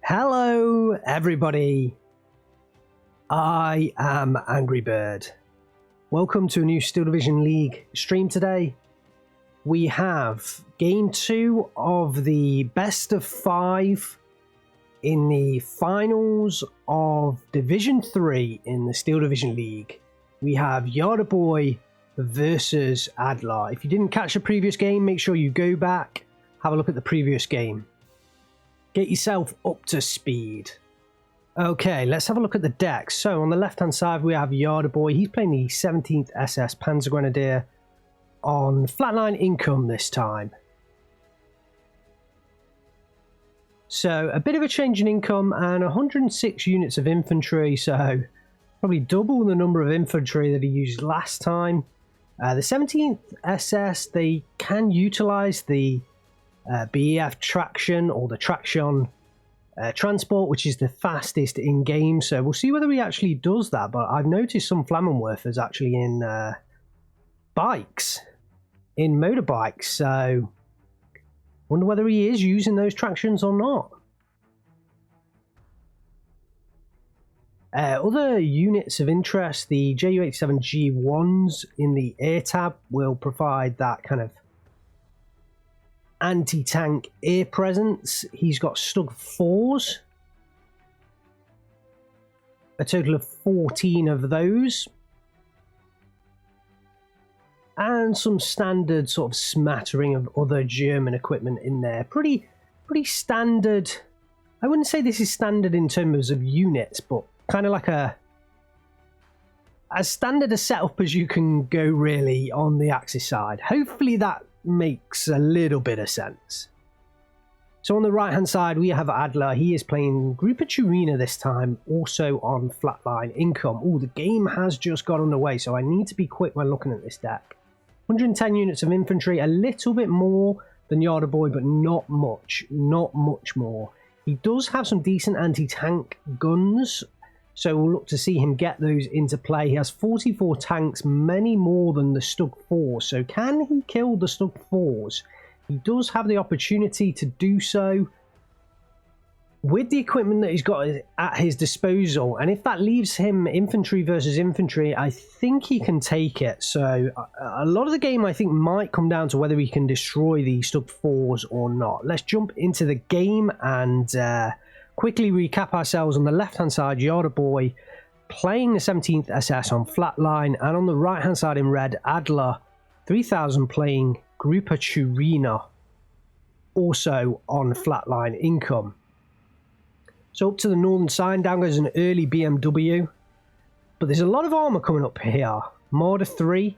Hello everybody, I am Angry Bird. Welcome to a new Steel Division League stream today. We have game 2 of the best of 5 in the finals of Division 3 in the Steel Division League. We have Yada Boy versus Adler. If you didn't catch the previous game, make sure you go back, have a look at the previous game. Get yourself up to speed. Okay, let's have a look at the deck. So on the left-hand side, we have Yada Boy. He's playing the 17th SS Panzer Grenadier on flatline income this time. So a bit of a change in income and 106 units of infantry. So probably double the number of infantry that he used last time. The 17th SS, they can utilize the BEF traction or the traction transport, which is the fastest in game, so we'll see whether he actually does that. But I've noticed some Flammenwerfers actually in bikes, in motorbikes, so wonder whether he is using those tractions or not. Other units of interest, the Ju-87G1s in the air tab will provide that kind of anti-tank air presence. He's got Stug 4s, a total of 14 of those, and some standard sort of smattering of other German equipment in there. Pretty standard. I wouldn't say this is standard in terms of units, but kind of like as standard a setup as you can go really on the Axis side. Hopefully that makes a little bit of sense. So on the right hand side we have Adler. He is playing Grupa Churina this time, also on flatline income. Oh, the game has just got underway, so I need to be quick when looking at this deck. 110 units of infantry, a little bit more than Yada Boy, but not much more. He does have some decent anti-tank guns, so we'll look to see him get those into play. He has 44 tanks, many more than the Stug 4. So can he kill the Stug 4s? He does have the opportunity to do so with the equipment that he's got at his disposal. And if that leaves him infantry versus infantry, I think he can take it. So a lot of the game, I think, might come down to whether he can destroy the Stug 4s or not. Let's jump into the game and quickly recap ourselves. On the left hand side, Yada Boy playing the 17th SS on flatline, and on the right hand side in red, Adler 3000 playing Grupa Churina, also on flatline income. So up to the northern side, down goes an early BMW, but there's a lot of armor coming up here. Marder 3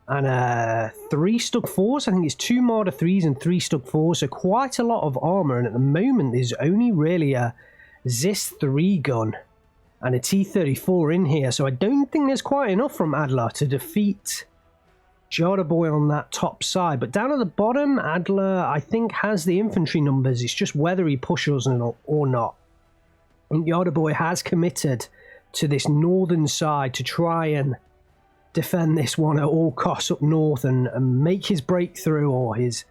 and 3 Stug 4s. I think it's 2 Marder 3s and 3 Stug 4s, so quite a lot of armor. And at the moment there's only really a Zis 3 gun and a T-34 in here, so I don't think there's quite enough from Adler to defeat Yada Boy on that top side. But down at the bottom, Adler, I think, has the infantry numbers. It's just whether he pushes or not. And Yada Boy has committed to this northern side to try and defend this one at all costs up north and make his breakthrough, or his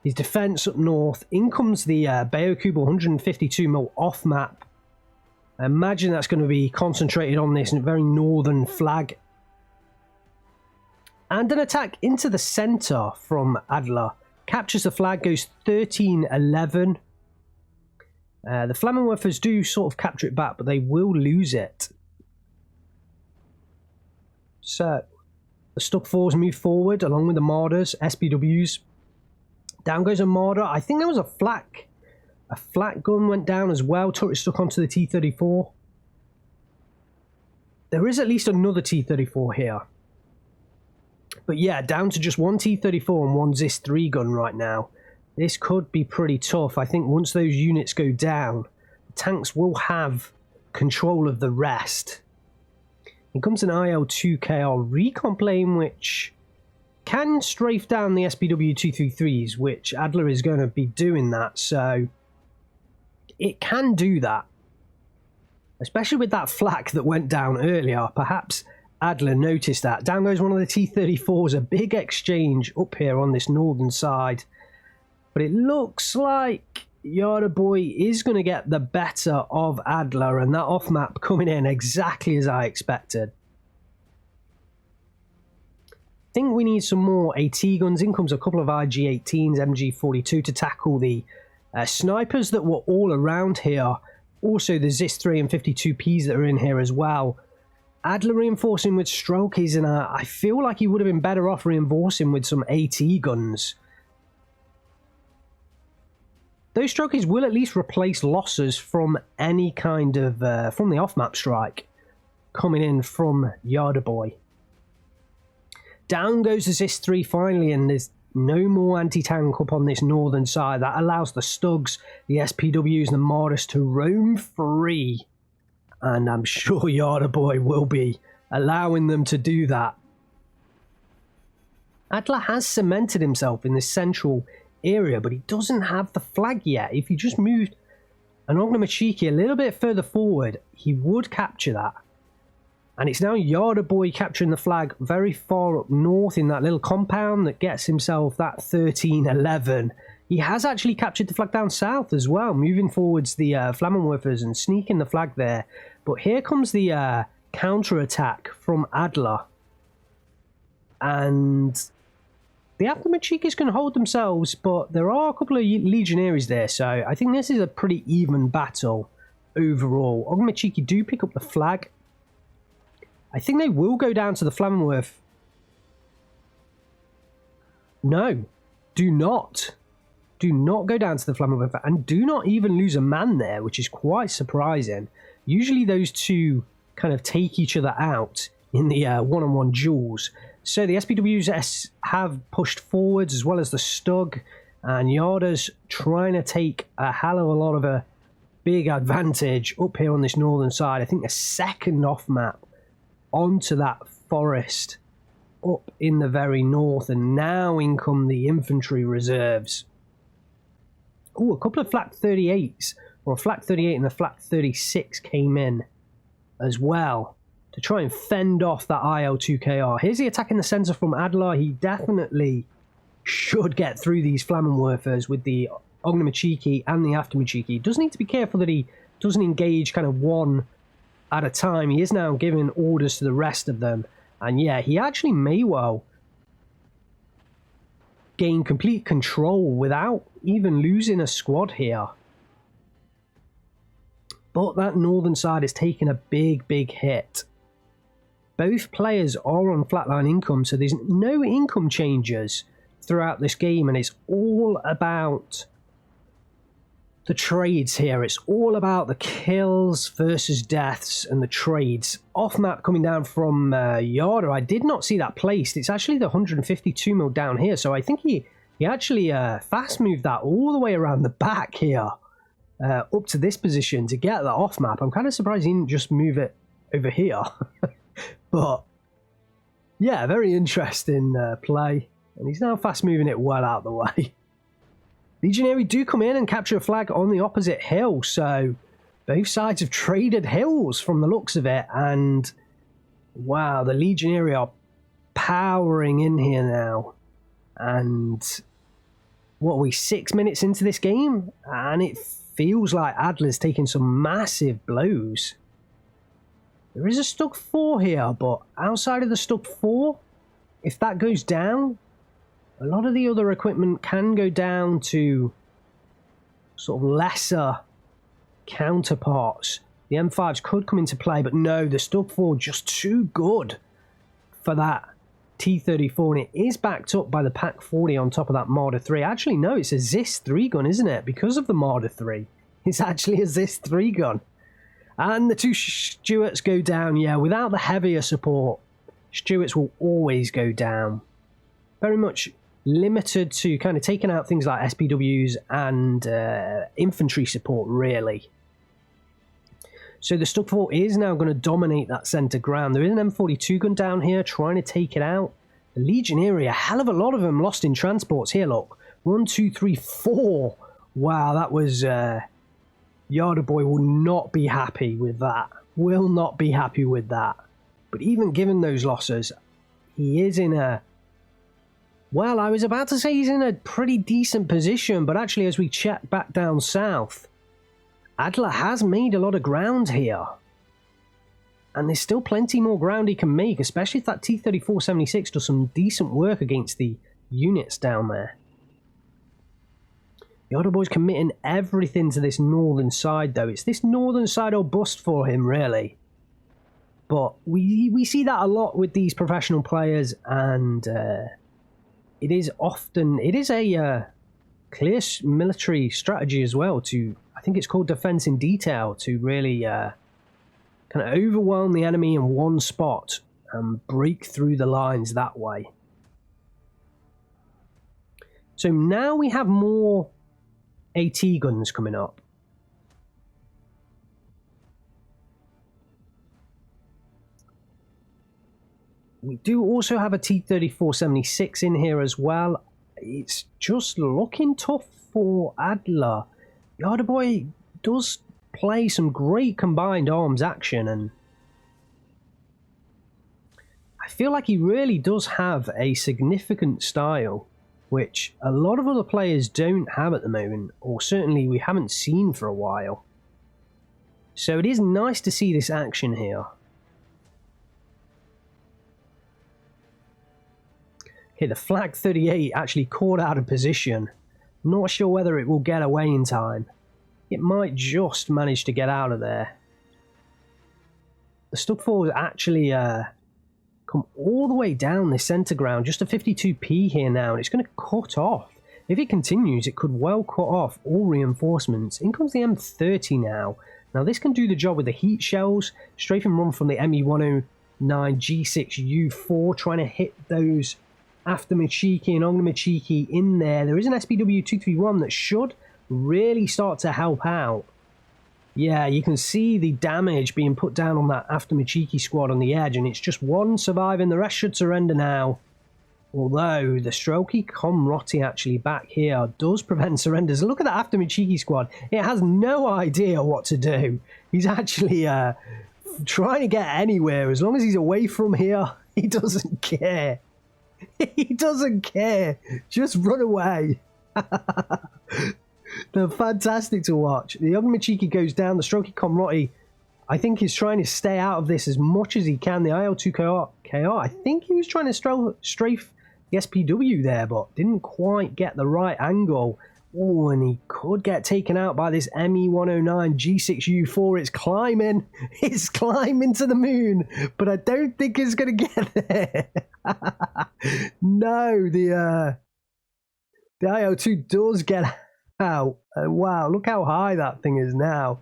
defense up north. In comes the Beokuba 152mm off map. I imagine that's going to be concentrated on this very northern flag. And an attack into the center from Adler. Captures the flag, goes 13-11. The Flammenwerfers do sort of capture it back, but they will lose it. So the Stug 4s move forward along with the Marders, SPWs. Down goes a Marder. I think there was a flak gun went down as well. Turret stuck onto the T-34. There is at least another T-34 here. But yeah, down to just one T-34 and one Zis 3 gun right now. This could be pretty tough. I think once those units go down, the tanks will have control of the rest. Here comes an IL-2KR recon plane, which can strafe down the SPW233s, which Adler is going to be doing that, so it can do that. Especially with that flak that went down earlier. Perhaps Adler noticed that. Down goes one of the T-34s. A big exchange up here on this northern side. But it looks like Yada Boy is going to get the better of Adler, and that off-map coming in exactly as I expected. I think we need some more AT guns. In comes a couple of IG-18s, MG-42 to tackle the snipers that were all around here. Also the ZIS-3 and 52Ps that are in here as well. Adler reinforcing with Strokies, and I feel like he would have been better off reinforcing with some AT guns. Those Strokies will at least replace losses from any kind of, from the off-map strike coming in from Yada Boy. Down goes the ZIS-3 finally, and there's no more anti-tank up on this northern side. That allows the Stugs, the SPWs, and the Marders to roam free. And I'm sure Yada Boy will be allowing them to do that. Adler has cemented himself in this central area, but he doesn't have the flag yet. If he just moved an Ognamachiki a little bit further forward, he would capture that. And it's now Yada Boy capturing the flag very far up north in that little compound that gets himself that 13-11. He has actually captured the flag down south as well, moving forwards the Flammenwerfers and sneaking the flag there. But here comes the counter-attack from Adler. And the Ognamachikis can hold themselves, but there are a couple of Legionaries there, so I think this is a pretty even battle overall. Ognamachiki do pick up the flag. I think they will go down to the Flammenwerf. No, do not. Do not go down to the Flammenwerf, and do not even lose a man there, which is quite surprising. Usually those two kind of take each other out in the one-on-one duels. So the SPWs have pushed forwards, as well as the Stug, and Yada's trying to take a hell of a lot of a big advantage up here on this northern side. I think a second off-map onto that forest up in the very north, and now in come the infantry reserves. Oh, a couple of Flak 38s, or a Flak 38 and a Flak 36 came in as well to try and fend off that IL-2KR. Here's the attack in the centre from Adler. He definitely should get through these Flammenwerfers with the Ognamachiki and the Aftermachiki. He does need to be careful that he doesn't engage kind of one at a time. He is now giving orders to the rest of them. And yeah, he actually may well gain complete control without even losing a squad here. But that northern side is taking a big, big hit. Both players are on flatline income, so there's no income changes throughout this game, and it's all about the trades here. It's all about the kills versus deaths and the trades. Off map coming down from Yada. I did not see that placed. It's actually the 152 mil down here, so I think he actually fast moved that all the way around the back here up to this position to get that off map. I'm kind of surprised he didn't just move it over here. But yeah, very interesting play, and he's now fast moving it well out of the way. Legionary do come in and capture a flag on the opposite hill, so both sides have traded hills from the looks of it, and wow, the Legionary are powering in here now. And what are we, 6 minutes into this game? And it feels like Adler's taking some massive blows. There is a Stug 4 here, but outside of the Stug 4, if that goes down, a lot of the other equipment can go down to sort of lesser counterparts. The M5s could come into play, but no, the Stug 4 just too good for that T-34, and it is backed up by the Pak 40 on top of that Marder 3. Actually, no, it's a ZIS 3 gun, isn't it? Because of the Marder 3. It's actually a ZIS 3 gun. And the two Stuarts go down, yeah, without the heavier support, Stuarts will always go down. Very much limited to kind of taking out things like SPWs and infantry support, really. So the Stug 4 is now going to dominate that centre ground. There is an M42 gun down here trying to take it out. The Legionary, a hell of a lot of them lost in transports here, look. 1, 2, 3, 4. Wow, that was... Yada Boy will not be happy with that. Will not be happy with that. But even given those losses, he is in a Well, I was about to say he's in a pretty decent position, but actually as we check back down south, Adler has made a lot of ground here. And there's still plenty more ground he can make, especially if that T-34-76 does some decent work against the units down there. The other boy's committing everything to this northern side, though. It's this northern side or bust for him, really. But we see that a lot with these professional players, and it is a clear military strategy as well to, I think it's called defense in detail, to really kind of overwhelm the enemy in one spot and break through the lines that way. So now we have more AT guns coming up. We do also have a T-34-76 in here as well. It's just looking tough for Adler. The other boy does play some great combined arms action, and I feel like he really does have a significant style, which a lot of other players don't have at the moment, or certainly we haven't seen for a while. So it is nice to see this action here. Okay, the Flag 38 actually caught out of position. Not sure whether it will get away in time. It might just manage to get out of there. The Stug 4 has actually come all the way down the centre ground, just a 52p here now, and it's going to cut off. If it continues, it could well cut off all reinforcements. In comes the M30 now. Now this can do the job with the heat shells, strafing run from the ME-109 G6U4, trying to hit those after Machiki and on Machiki in there. There is an SPW-231 that should really start to help out. Yeah, you can see the damage being put down on that after Machiki squad on the edge, and it's just one surviving. The rest should surrender now. Although the Strelky Comrotti actually back here does prevent surrenders. Look at that after Machiki squad. It has no idea what to do. He's actually trying to get anywhere. As long as he's away from here, he doesn't care. He doesn't care. Just run away. They're fantastic to watch. The young Machiki goes down. The Strelky Comrotti, I think, is trying to stay out of this as much as he can. The IL-2KR, I think he was trying to strafe the SPW there, but didn't quite get the right angle. Oh, and he could get taken out by this ME-109 G6U4. It's climbing. It's climbing to the moon, but I don't think it's going to get there. No, the IL-2 does get out. Wow, look how high that thing is now.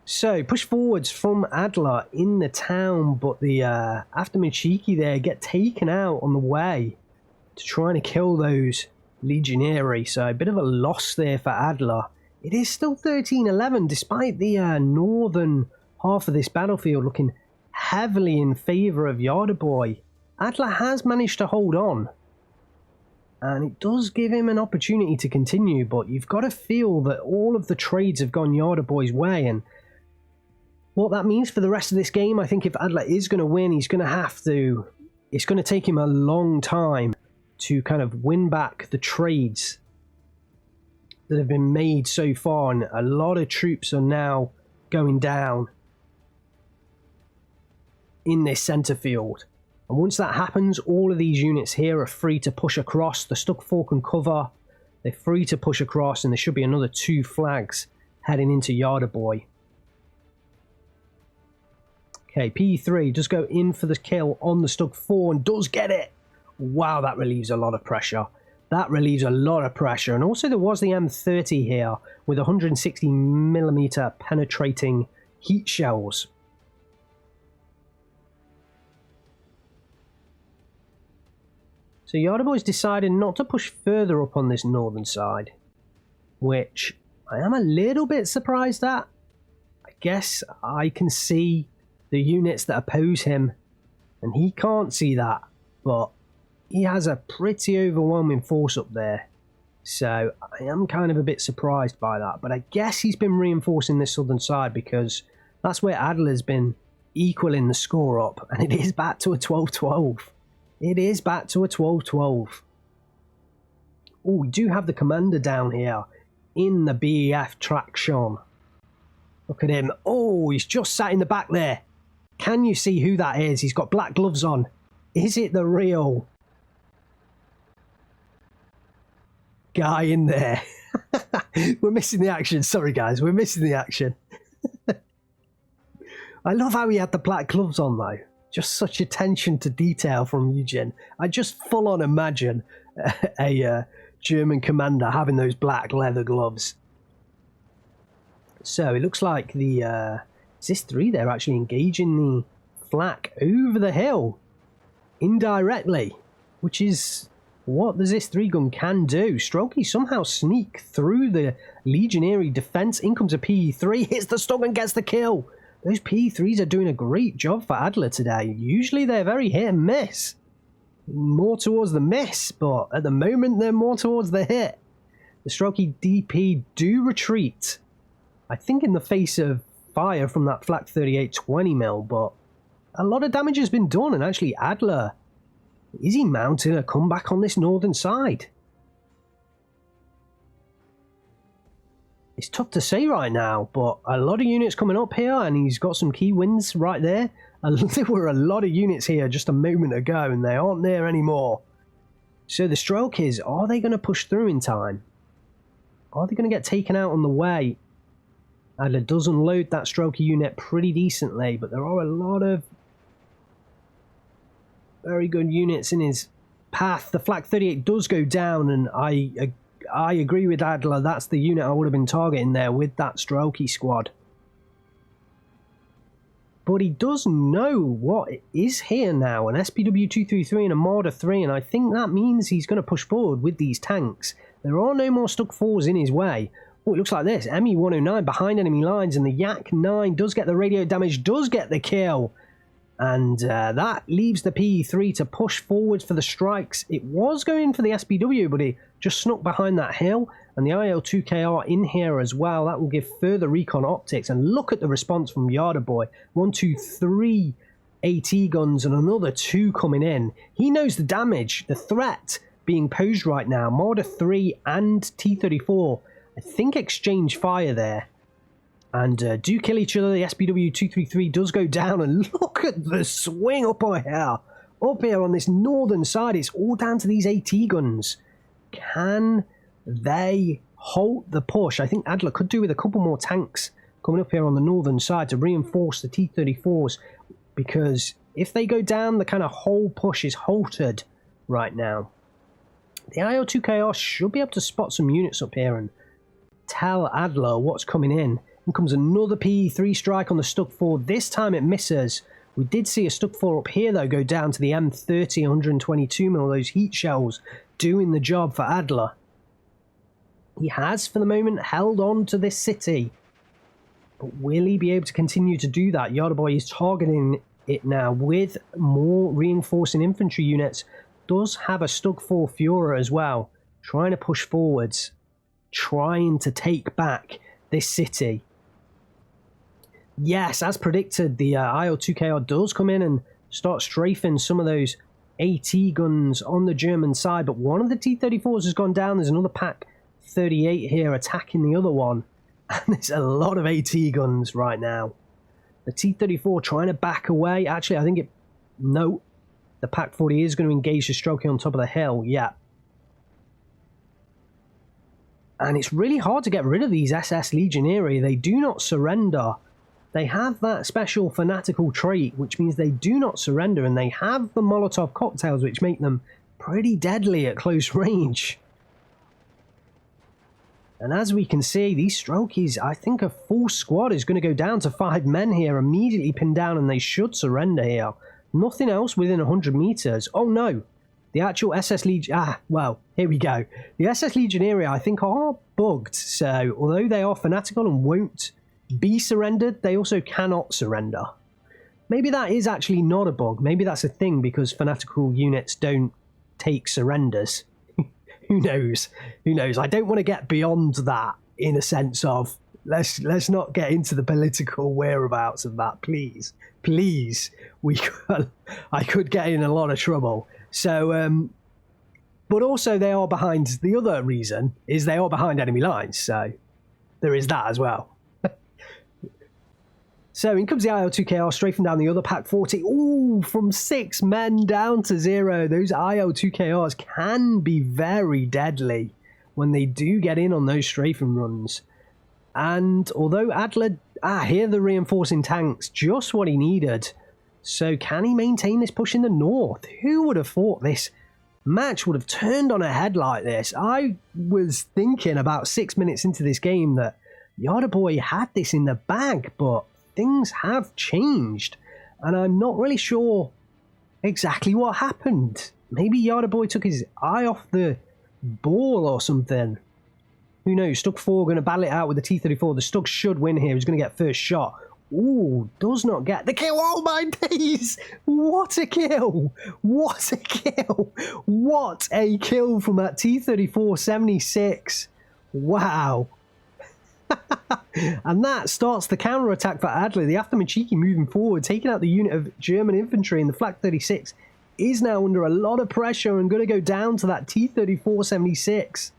So, push forwards from Adler in the town, but the after Machiki there get taken out on the way to trying to kill those Legionary. So, a bit of a loss there for Adler. It is still 13-11, despite the northern half of this battlefield looking heavily in favour of Yardaboy. Adler has managed to hold on, and it does give him an opportunity to continue, but you've got to feel that all of the trades have gone Yardaboy's way, and what that means for the rest of this game, I think if Adler is going to win, he's going to have to... It's going to take him a long time to kind of win back the trades that have been made so far, and a lot of troops are now going down in this centre field. And once that happens, all of these units here are free to push across. The Stug 4 can cover. They're free to push across, and there should be another 2 flags heading into Yardaboy. Okay, P3 does go in for the kill on the Stug 4 and does get it. Wow, that relieves a lot of pressure. That relieves a lot of pressure. And also there was the M30 here with 160mm penetrating heat shells. So Yardaboy's decided not to push further up on this northern side, which I am a little bit surprised at. I guess I can see the units that oppose him, and he can't see that, but he has a pretty overwhelming force up there. So I am kind of a bit surprised by that, but I guess he's been reinforcing this southern side because that's where Adler's been equaling the score up, and it is back to a 12-12. It is back to a 12-12. Oh, we do have the commander down here in the BEF traction. Look at him. Oh, he's just sat in the back there. Can you see who that is? He's got black gloves on. Is it the real guy in there? We're missing the action. Sorry, guys. We're missing the action. I love how he had the black gloves on, though. Just such attention to detail from Eugen. I just full on imagine a German commander having those black leather gloves. So it looks like the ZIS-3, they're actually engaging the flak over the hill indirectly, which is what the ZIS-3 gun can do. Strokey somehow sneak through the Legionary defense. In comes a PE-3, hits the stun and gets the kill. Those PE-3s are doing a great job for Adler today. Usually they're very hit and miss. More towards the miss, but at the moment they're more towards the hit. The Strokey DP do retreat. I think in the face of fire from that flak 38 20mm, but a lot of damage has been done, and actually Adler, is he mounting a comeback on this northern side? It's tough to say right now, but a lot of units coming up here, and he's got some key wins right there. There were a lot of units here just a moment ago, and they aren't there anymore. So the stroke is, are they going to push through in time? Are they going to get taken out on the way? Adler does unload that Strokey unit pretty decently, but there are a lot of very good units in his path. The flak 38 does go down, and I agree with Adler. That's the unit I would have been targeting there with that Strokey squad. But he does know what is here now, an SPW233 and a Marder 3, and I think that means he's going to push forward with these tanks. There are no more stuck fours in his way. Oh, it looks like this. ME-109 behind enemy lines, and the Yak-9 does get the radio damage, does get the kill. And that leaves the PE-3 to push forward for the strikes. It was going for the SPW, but it just snuck behind that hill. And the IL-2KR in here as well. That will give further recon optics. And look at the response from Yarderboy. 1, 2, 3 AT guns and another 2 coming in. He knows the damage, the threat being posed right now. Marder 3 and T-34, I think, exchange fire there. And do kill each other. The SPW233 does go down, and look at the swing up here. Up here on this northern side, it's all down to these AT guns. Can they halt the push? I think Adler could do with a couple more tanks coming up here on the northern side to reinforce the T-34s, because if they go down, the kind of whole push is halted right now. The IL-2KR should be able to spot some units up here and tell Adler what's coming in. In comes another PE-3 strike on the Stuck 4. This time it misses. We did see a Stuck 4 up here, though, go down to the M30 122mm. Those heat shells doing the job for Adler. He has, for the moment, held on to this city. But will he be able to continue to do that? Yarderboy is targeting it now with more reinforcing infantry units. Does have a Stuck 4 Führer as well, trying to push forwards, trying to take back this city. Yes, as predicted, the IL-2KR does come in and start strafing some of those AT guns on the German side, but one of the T-34s has gone down. There's another Pak 38 here attacking the other one, and there's a lot of AT guns right now. The T-34 trying to back away. Actually, I think it... No, the Pak 40 is going to engage the Strokey on top of the hill. Yeah. And it's really hard to get rid of these SS Legionary. They do not surrender. They have that special fanatical trait, which means they do not surrender, and they have the Molotov cocktails, which make them pretty deadly at close range. And as we can see, these Strokeys, I think a full squad is going to go down to 5 men here, immediately pinned down, and they should surrender here. Nothing else within 100 meters. Oh no! The actual SS Legion... well, here we go. The SS Legionary, I think, are bugged. So, although they are fanatical and won't be surrendered, they also cannot surrender. Maybe that is actually not a bug. Maybe that's a thing, because fanatical units don't take surrenders. Who knows? Who knows? I don't want to get beyond that in a sense of let's not get into the political whereabouts of that, please. Please. I could get in a lot of trouble. So, but also they are behind, the other reason is they are behind enemy lines, so there is that as well. So in comes the IL-2KR, strafing down the other Pack 40. Ooh, from 6 men down to 0. Those IL-2KRs can be very deadly when they do get in on those strafing runs. And although Adler, here the reinforcing tanks, just what he needed. So can he maintain this push in the north? Who would have thought this match would have turned on a head like this? I was thinking about 6 minutes into this game that Yardaboy had this in the bag, but things have changed, and I'm not really sure exactly what happened. Maybe Yardaboy took his eye off the ball or something. Who knows? Stug 4 going to battle it out with the T-34. The Stug should win here. He's going to get first shot. Ooh, does not get the kill. Oh my days! What a kill! What a kill! What a kill from that T-34-76. Wow. And that starts the counter-attack for Adler. The Aftermachiki moving forward, taking out the unit of German infantry, and the Flak 36 is now under a lot of pressure and going to go down to that T-34-76.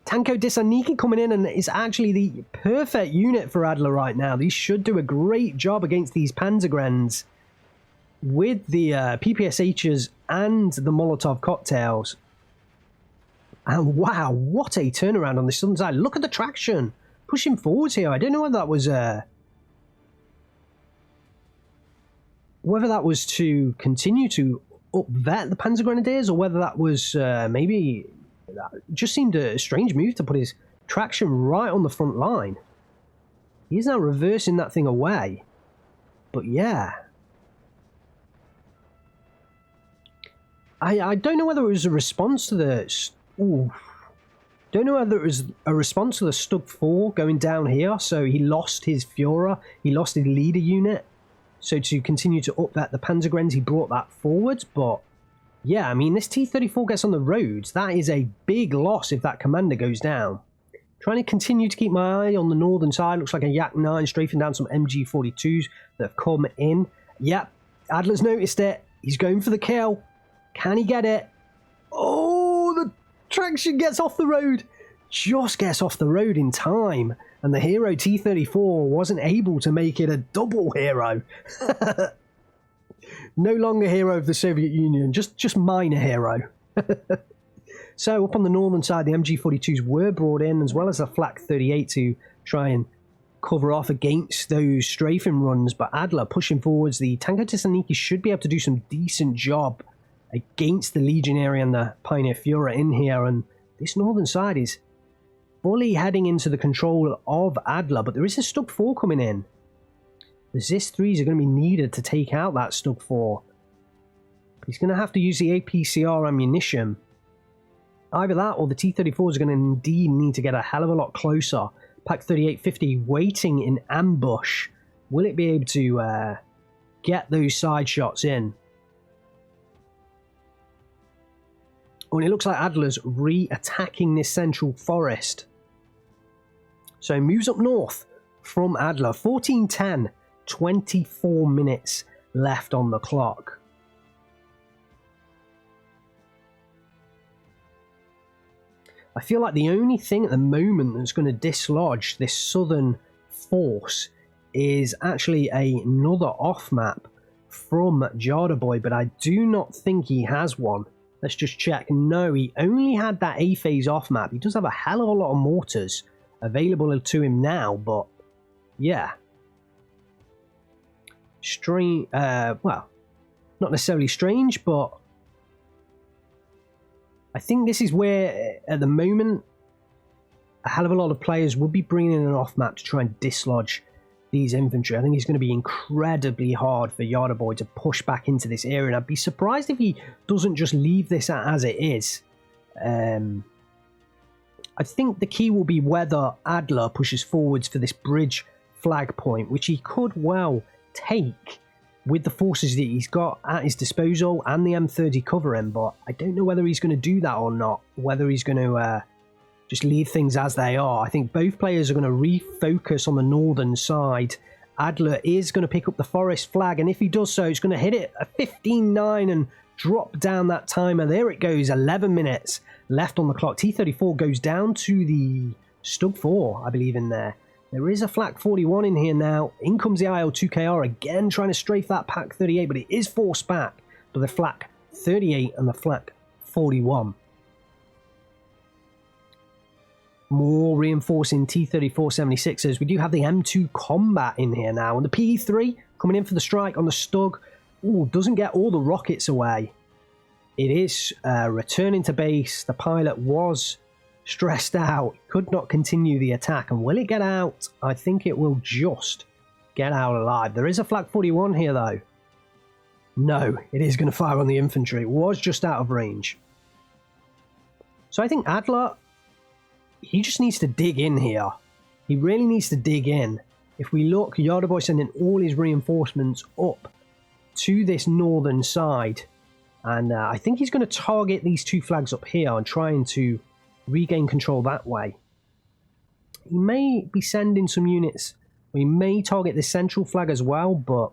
Tanko Disaniki coming in, and is actually the perfect unit for Adler right now. These should do a great job against these Panzergrens with the PPSHs and the Molotov cocktails. And wow, what a turnaround on the southern side. Look at the traction. Pushing forwards here. I don't know whether that was to continue to up-vet the Panzer Grenadiers, or whether that was maybe... That just seemed a strange move to put his traction right on the front line. He's now reversing that thing away. But yeah. I don't know whether it was a response to the... Ooh. Don't know whether it was a response to the Stug 4 going down here. So he lost his Führer. He lost his leader unit. So to continue to up-vet the Panzergrens, he brought that forwards. But yeah, I mean, this T-34 gets on the roads. That is a big loss if that commander goes down. Trying to continue to keep my eye on the northern side. Looks like a Yak-9 strafing down some MG-42s that have come in. Yep, Adler's noticed it. He's going for the kill. Can he get it? Oh, the traction gets off the road. Just gets off the road in time. And the hero T-34 wasn't able to make it a double hero. No longer hero of the Soviet Union, just minor hero. So up on the northern side, the MG-42s were brought in, as well as the Flak 38 to try and cover off against those strafing runs. But Adler pushing forwards, the Tanko Thessaloniki should be able to do some decent job against the Legionary and the Pioneer Führer in here. And this northern side is fully heading into the control of Adler, but there is a Stug 4 coming in. The Zis 3s are going to be needed to take out that Stug 4. He's going to have to use the APCR ammunition. Either that or the T-34s are going to indeed need to get a hell of a lot closer. Pack 3850 waiting in ambush. Will it be able to get those side shots in? Well, it looks like Adler's re-attacking this central forest. So he moves up north from Adler. 14:10. 24 minutes left on the clock. I feel like the only thing at the moment that's going to dislodge this southern force is actually another off-map from Jardaboy, but I do not think he has one. Let's just check. No, he only had that A-phase off-map. He does have a hell of a lot of mortars available to him now, but yeah. Strange, well, not necessarily strange, but I think this is where, at the moment, a hell of a lot of players will be bringing in an off-map to try and dislodge these infantry. I think it's going to be incredibly hard for Yardaboy to push back into this area, and I'd be surprised if he doesn't just leave this as it is. I think the key will be whether Adler pushes forwards for this bridge flag point, which he could well take with the forces that he's got at his disposal and the M30 cover him, but I don't know whether he's going to do that or not, whether he's going to just leave things as they are. I think both players are going to refocus on the northern side. Adler is going to pick up the forest flag, and if he does so, he's going to hit it a 15-9 and drop down that timer. There it goes, 11 minutes left on the clock. T-34 goes down to the Stug 4, I believe, in there. There is a Flak 41 in here now. In comes the IL-2KR again, trying to strafe that Pack 38, but it is forced back by the Flak 38 and the Flak 41. More reinforcing T-34 76ers. We do have the M2 Combat in here now. And the P3 coming in for the strike on the Stug. Ooh, doesn't get all the rockets away. It is returning to base. The pilot was stressed out. Could not continue the attack. And will it get out? I think it will just get out alive. There is a Flak 41 here, though. No, it is going to fire on the infantry. It was just out of range. So I think Adler, he just needs to dig in here. He really needs to dig in. If we look, Yardaboy sending all his reinforcements up to this northern side. And I think he's going to target these two flags up here and trying to regain control that way. He may be sending some units. We may target the central flag as well, but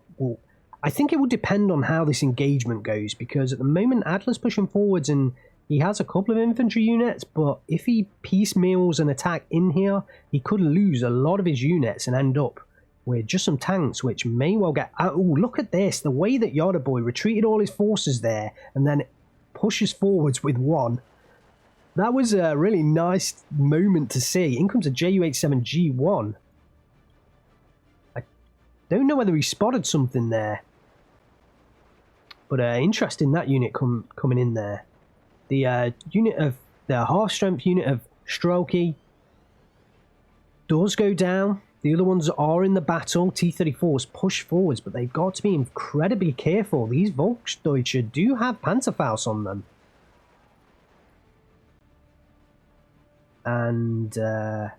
I think it will depend on how this engagement goes, because at the moment Adler's pushing forwards and he has a couple of infantry units, but if he piecemeals an attack in here, he could lose a lot of his units and end up with just some tanks, which may well get out. Oh, look at this. The way that Yardaboy retreated all his forces there and then pushes forwards with one. That was a really nice moment to see. In comes a Ju-87G1. I don't know whether he spotted something there. But interesting, that unit coming in there. The unit of the half-strength unit of Strelke does go down. The other ones are in the battle. T-34s push forwards, but they've got to be incredibly careful. These Volksdeutsche do have Panzerfaust on them. And I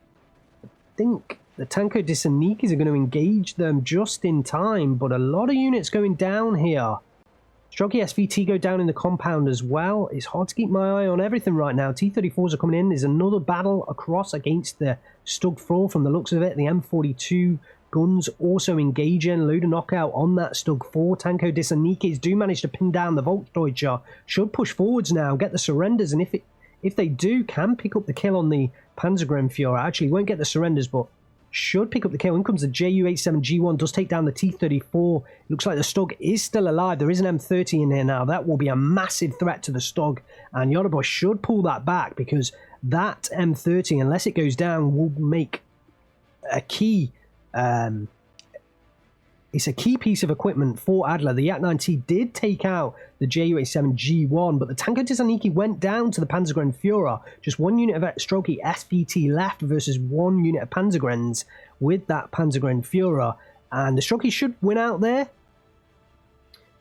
think the Tanko Dissanikis are going to engage them just in time, but a lot of units going down here. Strelke SVT go down in the compound as well. It's hard to keep my eye on everything right now. T-34s are coming in. There's another battle across against the Stug 4 from the looks of it. The M42 guns also engaging. Load of knockout on that Stug 4. Tanko Dissanikis do manage to pin down the Volksdeutsche. Should push forwards now, get the surrenders, and if they do, can pick up the kill on the Panzergrenführer. Actually, won't get the surrenders, but should pick up the kill. In comes the Ju-87G1, does take down the T-34. Looks like the Stug is still alive. There is an M30 in here now. That will be a massive threat to the Stug, and Yardaboy should pull that back, because that M30, unless it goes down, will make a key it's a key piece of equipment for Adler. The Yak-9T did take out the Ju-87G1, but the Tanko Dissaniki went down to the Panzergrenführer. Just one unit of Strelke SVT left versus one unit of Panzergrens with that Panzergrenführer. And the Strelke should win out there,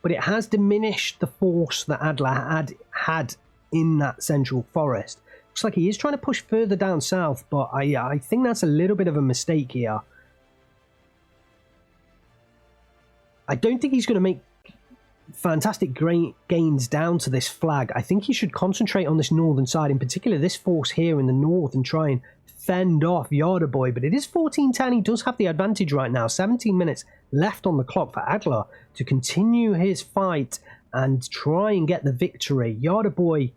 but it has diminished the force that Adler had in that central forest. Looks like he is trying to push further down south, but I think that's a little bit of a mistake here. I don't think he's going to make fantastic gains down to this flag. I think he should concentrate on this northern side, in particular this force here in the north, and try and fend off Yardaboy. But it is 14-10. He does have the advantage right now. 17 minutes left on the clock for Adler to continue his fight and try and get the victory. Yardaboy,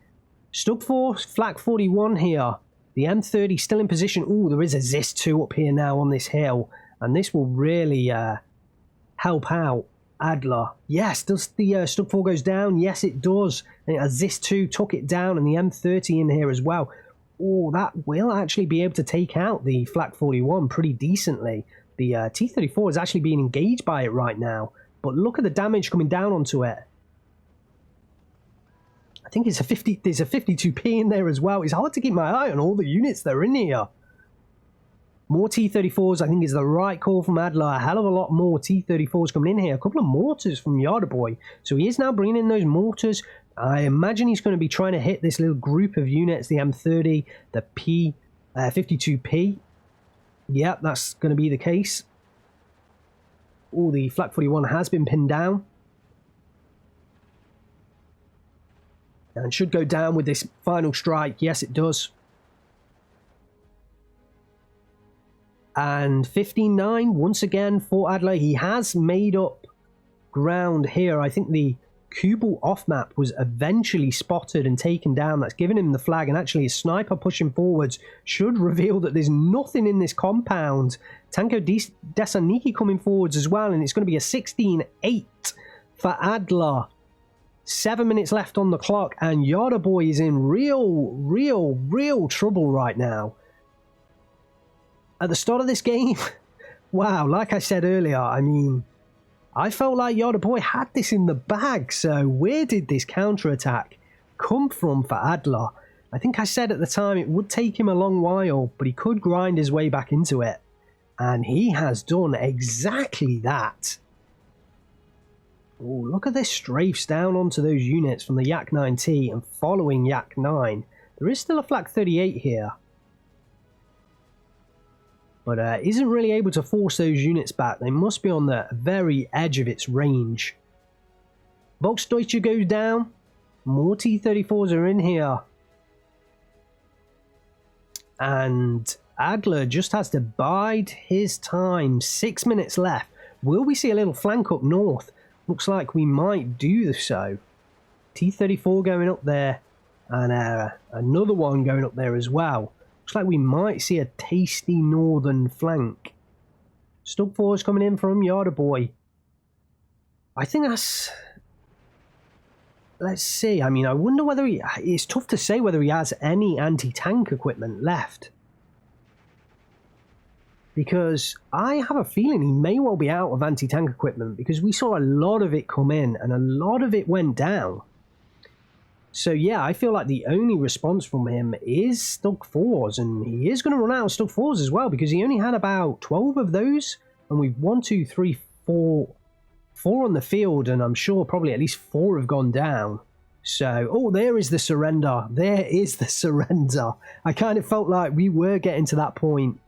Stug 4, Flak 41 here. The M30 still in position. Ooh, there is a Zis 2 up here now on this hill, and this will really help out Adler. Yes, does the Stug 4 goes down? Yes, it does. And a Zis 2 took it down, and the M30 in here as well. Oh, that will actually be able to take out the Flak 41 pretty decently. The T-34 is actually being engaged by it right now, but look at the damage coming down onto it. I think it's there's a 52p in there as well. It's hard to keep my eye on all the units that are in here. More T-34s, I think, is the right call from Adler. A hell of a lot more T-34s coming in here. A couple of mortars from Yardaboy. So he is now bringing in those mortars. I imagine he's going to be trying to hit this little group of units, the M30, the P52P. Yep, that's going to be the case. Oh, the Flak 41 has been pinned down. And should go down with this final strike. Yes, it does. And 15-9 once again for Adler. He has made up ground here. I think the Kubel off map was eventually spotted and taken down. That's given him the flag, and actually his sniper pushing forwards should reveal that there's nothing in this compound. Tanko Desaniki coming forwards as well, and it's going to be a 16-8 for Adler. 7 minutes left on the clock, and Yada Boy is in real trouble right now. At the start of this game, wow, like I said earlier, I mean, I felt like Yada Boy had this in the bag. So where did this counterattack come from for Adler? I think I said at the time it would take him a long while, but he could grind his way back into it. And he has done exactly that. Oh, look at this strafes down onto those units from the Yak 9T and following Yak 9. There is still a Flak 38 here, but isn't really able to force those units back. They must be on the very edge of its range. Volksdeutsche goes down. More T-34s are in here. And Adler just has to bide his time. 6 minutes left. Will we see a little flank up north? Looks like we might do so. T-34 going up there. And another one going up there as well. Looks like we might see a tasty northern flank. Stug 4 is coming in from Yada Boy. I think that's... Let's see. I mean, I wonder whether he... It's tough to say whether he has any anti-tank equipment left. Because I have a feeling he may well be out of anti-tank equipment, because we saw a lot of it come in and a lot of it went down. So yeah, I feel like the only response from him is Stug 4s, and he is going to run out of Stug 4s as well, because he only had about 12 of those, and we've 1, 2, 3, 4 on the field, and I'm sure probably at least 4 have gone down. So, oh, there is the surrender. There is the surrender. I kind of felt like we were getting to that point.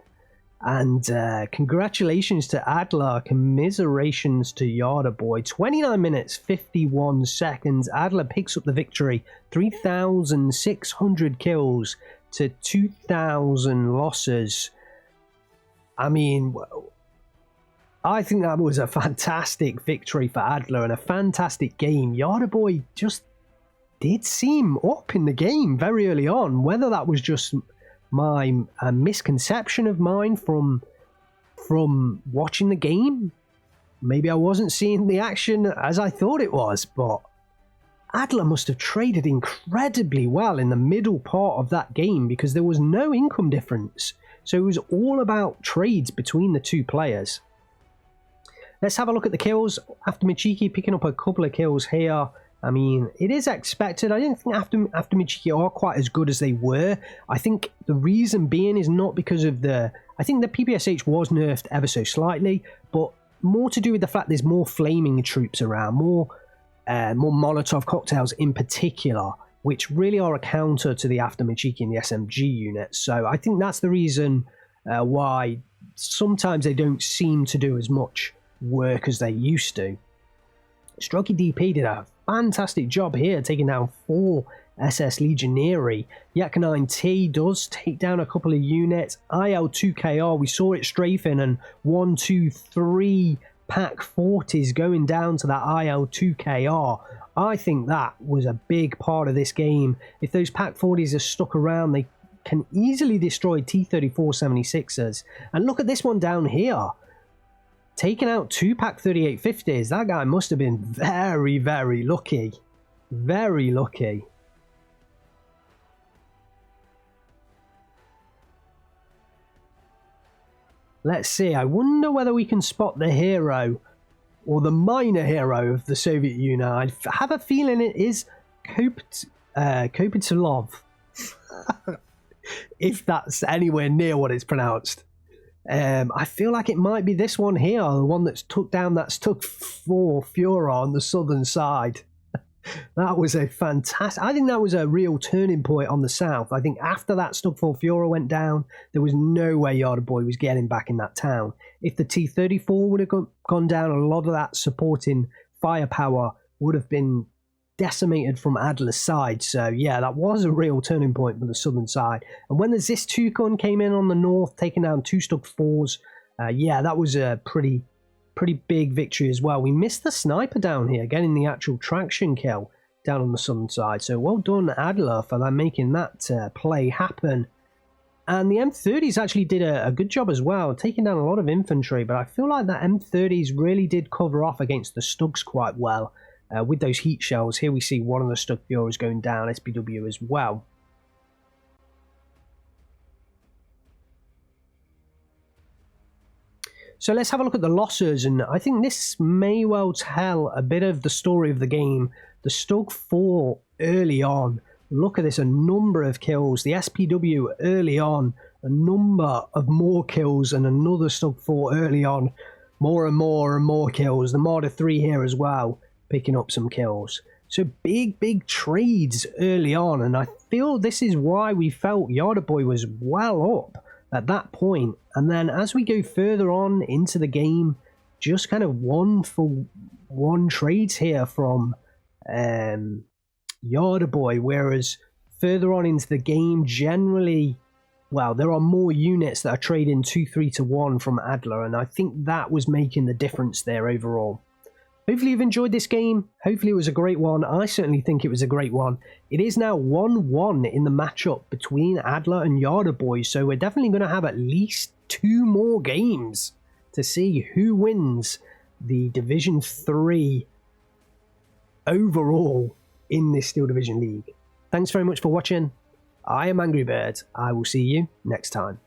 And congratulations to Adler, commiserations to Yada Boy. 29 minutes, 51 seconds. Adler picks up the victory. 3,600 kills to 2,000 losses. I mean, I think that was a fantastic victory for Adler and a fantastic game. Yada Boy just did seem up in the game very early on. Whether that was just my misconception of mine from watching the game, maybe I wasn't seeing the action as I thought it was, but Adler must have traded incredibly well in the middle part of that game, because there was no income difference, so it was all about trades between the two players. Let's have a look at the kills. After Michiki picking up a couple of kills here. I mean, it is expected. I don't think after Michiki are quite as good as they were. I think the reason being is not because of the... I think the PPSH was nerfed ever so slightly, but more to do with the fact there's more flaming troops around, more Molotov cocktails in particular, which really are a counter to the After Michiki and the SMG units. So I think that's the reason why sometimes they don't seem to do as much work as they used to. Stroky DP did a fantastic job here, taking down 4 SS Legionary. Yak 9T does take down a couple of units. IL2KR, we saw it strafing, and 1, 2, 3 Pack 40s going down to that IL2KR. I think that was a big part of this game. If those Pack 40s are stuck around, they can easily destroy T-34 76ers. And look at this one down here. Taking out 2 Pack 3850s, that guy must have been very, very lucky. Very lucky. Let's see, I wonder whether we can spot the hero, or the minor hero of the Soviet Union. I have a feeling it is Kopytulov. If that's anywhere near what it's pronounced. I feel like it might be this one here, the one that's took down that Stug 4 Fuhrer on the southern side. That was a fantastic... I think that was a real turning point on the south. I think after that Stug 4 Fuhrer went down, there was no way Yada Boy was getting back in that town. If the T-34 would have gone down, a lot of that supporting firepower would have been decimated from Adler's side. So yeah, that was a real turning point for the southern side. And when the Zis Tukun came in on the north, taking down 2 Stug 4s, yeah, that was a pretty big victory as well. We missed the sniper down here, getting the actual traction kill down on the southern side. So well done, Adler, for making that play happen. And the M30s actually did a good job as well, taking down a lot of infantry, but I feel like that M30s really did cover off against the Stugs quite well with those heat shells. Here we see one of the Stug Bureaus going down, SPW as well. So let's have a look at the losses, and I think this may well tell a bit of the story of the game. The Stug 4 early on, look at this, a number of kills. The SPW early on, a number of more kills, and another Stug 4 early on, more and more kills. The Marder 3 here as well, picking up some kills. So big trades early on, and I feel this is why we felt Yardaboy was well up at that point. And then as we go further on into the game, just kind of 1-for-1 trades here from Yardaboy, whereas further on into the game, generally, well, there are more units that are trading 2-3 to 1 from Adler, and I think that was making the difference there overall. Hopefully you've enjoyed this game. Hopefully it was a great one. I certainly think it was a great one. It is now 1-1 in the matchup between Adler and Yardaboy, so we're definitely going to have at least 2 more games to see who wins the Division 3 overall in this Steel Division League. Thanks very much for watching. I am Angry Bird. I will see you next time.